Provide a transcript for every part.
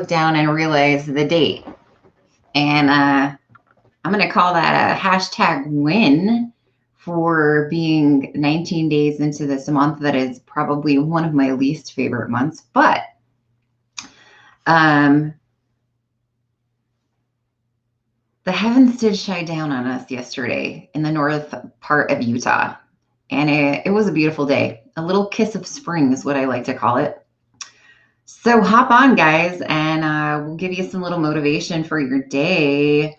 down and realize the date. And I'm going to call that a hashtag win for being 19 days into this month that is probably one of my least favorite months. But um, the heavens did shine down on us yesterday in the north part of Utah. And it was a beautiful day. A little kiss of spring is what I like to call it. So hop on, guys, and we'll give you some little motivation for your day.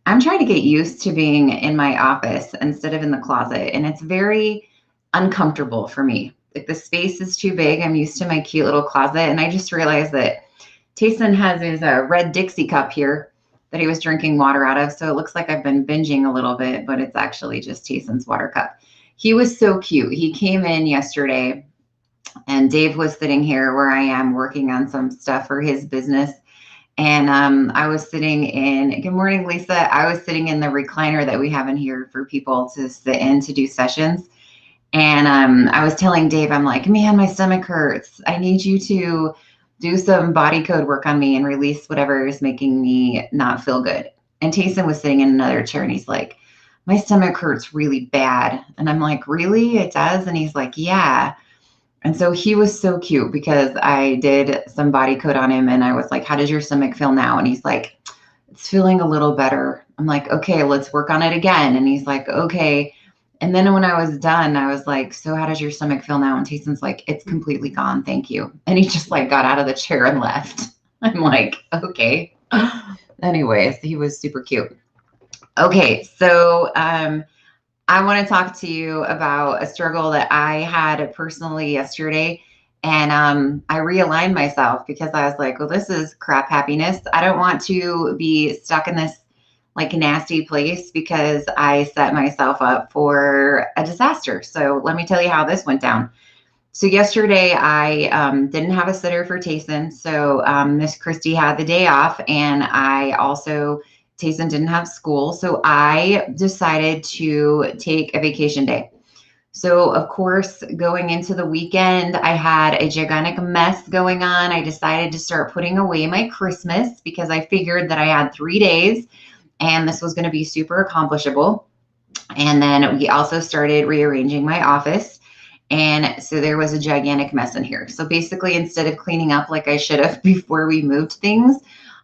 I'm trying to get used to being in my office instead of in the closet, and it's very uncomfortable for me. Like the space is too big. I'm used to my cute little closet, and I just realized that Tayson has his red Dixie cup here that he was drinking water out of. So it looks like I've been binging a little bit, but it's actually just Tayson's water cup. He was so cute. He came in yesterday, and Dave was sitting here where I am working on some stuff for his business. And I was sitting in, good morning, Lisa. I was sitting in the recliner that we have in here for people to sit in to do sessions. And I was telling Dave, I'm like, man, my stomach hurts. I need you to do some body code work on me and release whatever is making me not feel good. And Tayson was sitting in another chair and he's like, my stomach hurts really bad. And I'm like, really? It does? And he's like, yeah. And so he was so cute because I did some body code on him and I was like, how does your stomach feel now? And he's like, it's feeling a little better. I'm like, okay, let's work on it again. And he's like, okay. And then when I was done, I was like, so how does your stomach feel now? And Tayson's like, it's completely gone. Thank you. And he just like got out of the chair and left. I'm like, okay. Anyways, he was super cute. Okay. So, I want to talk to you about a struggle that I had personally yesterday. And I realigned myself because I was like, well, this is crap happiness. I don't want to be stuck in this like nasty place because I set myself up for a disaster. So let me tell you how this went down. So yesterday I didn't have a sitter for Tayson. So Miss Christie had the day off, and I also Tayson didn't have school. So I decided to take a vacation day. So of course, going into the weekend, I had a gigantic mess going on. I decided to start putting away my Christmas because I figured that I had 3 days and this was going to be super accomplishable. And then we also started rearranging my office. And so there was a gigantic mess in here. So basically, instead of cleaning up like I should have before we moved things,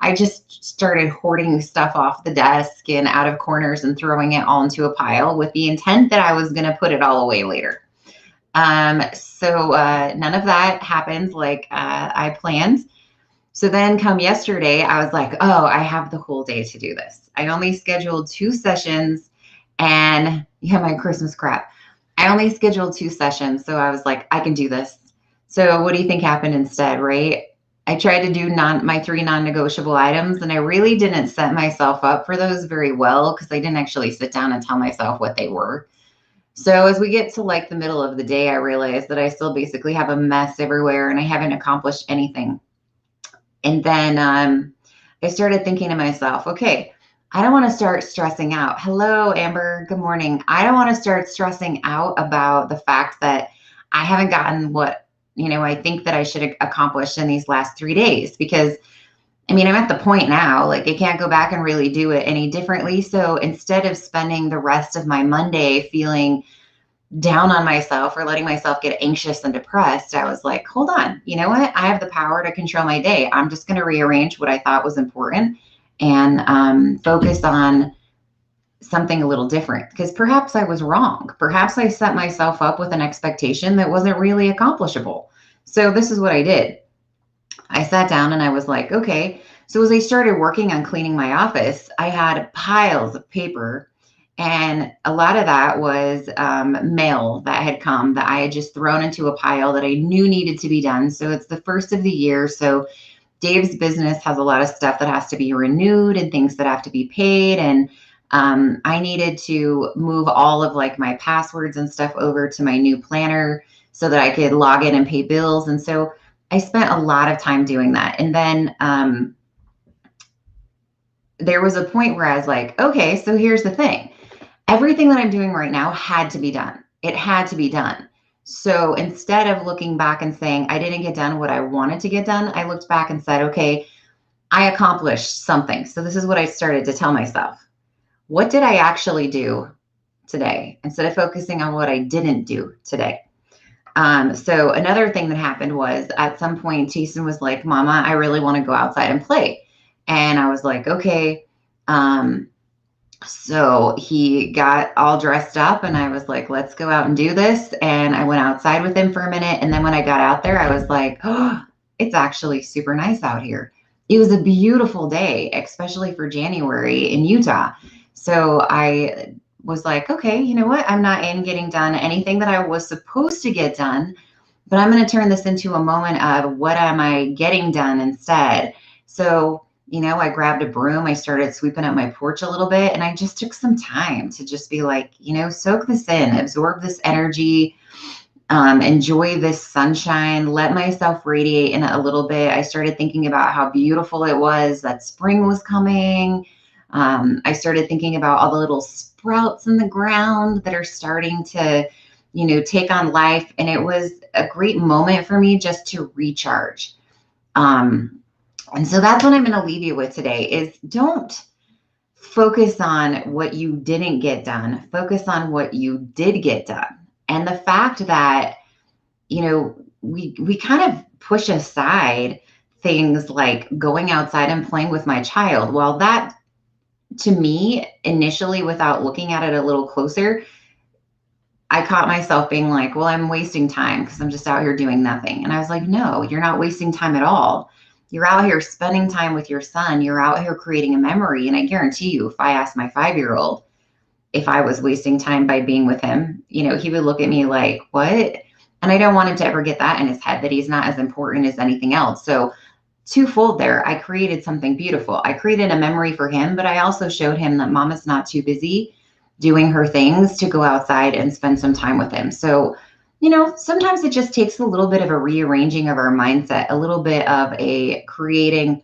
I just started hoarding stuff off the desk and out of corners and throwing it all into a pile with the intent that I was going to put it all away later. So none of that happened like I planned. So then come yesterday, I was like, oh, I have the whole day to do this. I only scheduled 2 sessions and yeah, my Christmas crap. I only scheduled 2 sessions. So I was like, I can do this. So what do you think happened instead, right? I tried to do my 3 non-negotiable items and I really didn't set myself up for those very well because I didn't actually sit down and tell myself what they were. So as we get to like the middle of the day, I realized that I still basically have a mess everywhere and I haven't accomplished anything. And then I started thinking to myself, okay, I don't want to start stressing out. Hello, Amber. Good morning. I don't want to start stressing out about the fact that I haven't gotten what, I think that I should accomplish in these last 3 days because I mean, I'm at the point now, like I can't go back and really do it any differently. So instead of spending the rest of my Monday feeling down on myself or letting myself get anxious and depressed, I was like, hold on, you know what? I have the power to control my day. I'm just going to rearrange what I thought was important and focus on something a little different because perhaps I was wrong. Perhaps I set myself up with an expectation that wasn't really accomplishable. So this is what I did. I sat down and I was like, okay. So as I started working on cleaning my office, I had piles of paper. And a lot of that was mail that had come that I had just thrown into a pile that I knew needed to be done. So it's the first of the year. So Dave's business has a lot of stuff that has to be renewed and things that have to be paid. And I needed to move all of like my passwords and stuff over to my new planner so that I could log in and pay bills. And so I spent a lot of time doing that. And then there was a point where I was like, okay, so here's the thing. Everything that I'm doing right now had to be done. It had to be done. So instead of looking back and saying, I didn't get done what I wanted to get done, I looked back and said, okay, I accomplished something. So this is what I started to tell myself. What did I actually do today instead of focusing on what I didn't do today? So another thing that happened was at some point, Jason was like, Mama, I really want to go outside and play. And I was like, okay. So he got all dressed up and I was like, let's go out and do this. And I went outside with him for a minute. And then when I got out there, I was like, oh, it's actually super nice out here. It was a beautiful day, especially for January in Utah. So I was like, okay, you know what? I'm not in getting done anything that I was supposed to get done, but I'm going to turn this into a moment of what am I getting done instead. So I grabbed a broom, I started sweeping up my porch a little bit, and I just took some time to just be like, soak this in, absorb this energy, enjoy this sunshine, let myself radiate in it a little bit. I started thinking about how beautiful it was that spring was coming. I started thinking about all the little sprouts in the ground that are starting to, take on life. And it was a great moment for me just to recharge. And so that's what I'm going to leave you with today is don't focus on what you didn't get done. Focus on what you did get done. And the fact that, we kind of push aside things like going outside and playing with my child. Well, that to me, initially, without looking at it a little closer, I caught myself being like, well, I'm wasting time because I'm just out here doing nothing. And I was like, no, you're not wasting time at all. You're out here spending time with your son. You're out here creating a memory. And I guarantee you, if I asked my 5-year-old if I was wasting time by being with him, he would look at me like, what? And I don't want him to ever get that in his head that he's not as important as anything else. So twofold there, I created something beautiful. I created a memory for him, but I also showed him that mama's not too busy doing her things to go outside and spend some time with him. So, sometimes it just takes a little bit of a rearranging of our mindset, a little bit of a creating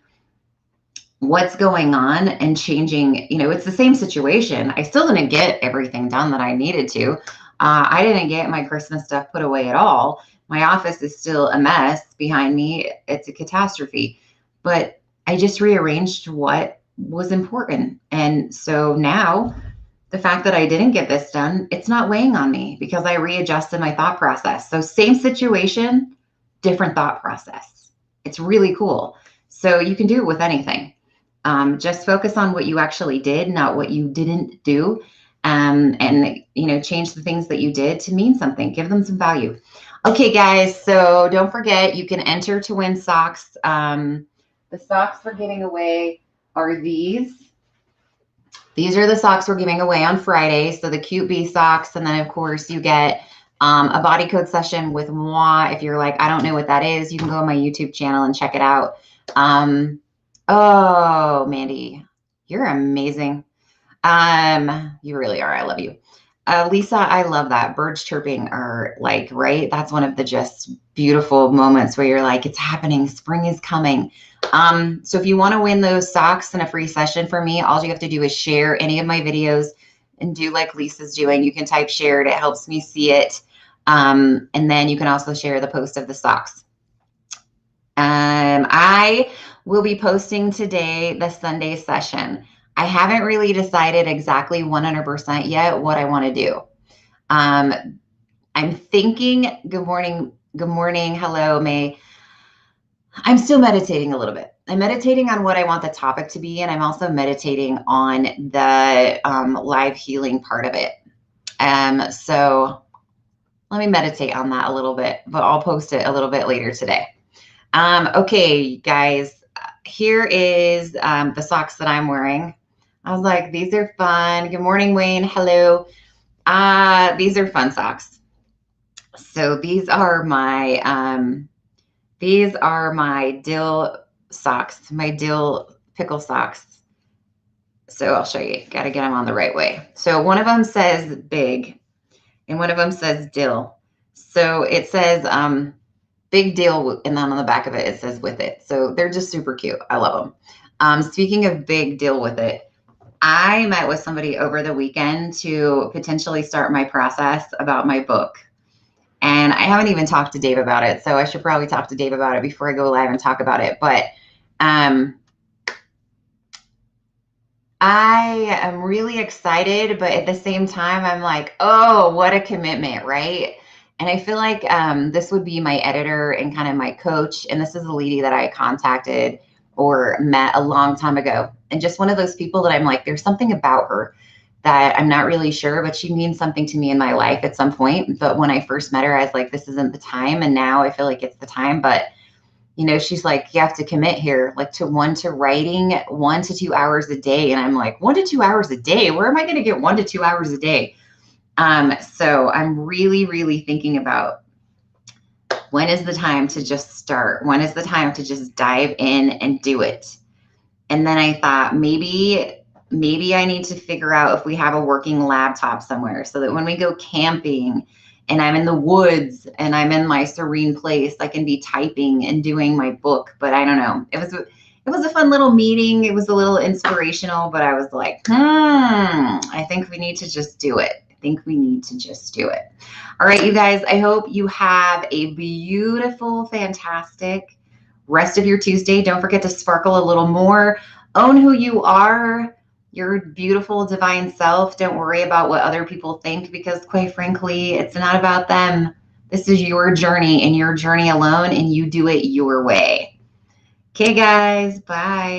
what's going on and changing. It's the same situation. I still didn't get everything done that I needed to. I didn't get my Christmas stuff put away at all. My office is still a mess behind me. It's a catastrophe. But I just rearranged what was important. And so now the fact that I didn't get this done, it's not weighing on me because I readjusted my thought process. So same situation, different thought process. It's really cool. So you can do it with anything. Just focus on what you actually did, not what you didn't do. And change the things that you did to mean something. Give them some value. Okay, guys. So don't forget, you can enter to win socks. The socks we're giving away are these. These are the socks we're giving away on Friday. So the Cute Bee socks. And then, of course, you get a body code session with moi. If you're like, I don't know what that is, you can go on my YouTube channel and check it out. Oh, Mandy, you're amazing. You really are. I love you. Lisa, I love that. Birds chirping are like, right? That's one of the just beautiful moments where you're like, it's happening. Spring is coming. So if you want to win those socks and a free session for me, all you have to do is share any of my videos and do like Lisa's doing. You can type shared. It helps me see it. And then you can also share the post of the socks. I will be posting today the Sunday session. I haven't really decided exactly 100% yet what I want to do. I'm thinking, good morning. Hello, May. I'm still meditating a little bit. I'm meditating on what I want the topic to be, and I'm also meditating on the live healing part of it. So let me meditate on that a little bit, but I'll post it a little bit later today. Okay, guys, here is the socks that I'm wearing. I was like, these are fun. Good morning, Wayne. Hello. These are fun socks. So these are my dill socks, my dill pickle socks. So I'll show you. Got to get them on the right way. So one of them says big and one of them says dill. So it says big deal, and then on the back of it, it says with it. So they're just super cute. I love them. Speaking of big deal with it, I met with somebody over the weekend to potentially start my process about my book. And I haven't even talked to Dave about it. So I should probably talk to Dave about it before I go live and talk about it. But I am really excited, but at the same time, I'm like, oh, what a commitment, right? And I feel like this would be my editor and kind of my coach. And this is a lady that I contacted or met a long time ago. And just one of those people that I'm like, there's something about her that I'm not really sure, but she means something to me in my life at some point. But when I first met her, I was like, this isn't the time. And now I feel like it's the time. But she's like, you have to commit here, like to writing 1 to 2 hours a day. And I'm like, 1 to 2 hours a day? Where am I going to get 1 to 2 hours a day? So I'm really, really thinking about when is the time to just start? When is the time to just dive in and do it? And then I thought maybe I need to figure out if we have a working laptop somewhere so that when we go camping and I'm in the woods and I'm in my serene place, I can be typing and doing my book. But I don't know. It was a fun little meeting. It was a little inspirational, but I was like, I think we need to just do it. I think we need to just do it. All right, you guys, I hope you have a beautiful, fantastic rest of your Tuesday. Don't forget to sparkle a little more. Own who you are, your beautiful divine self. Don't worry about what other people think because, quite frankly, it's not about them. This is your journey and your journey alone, and you do it your way. Okay, guys, bye.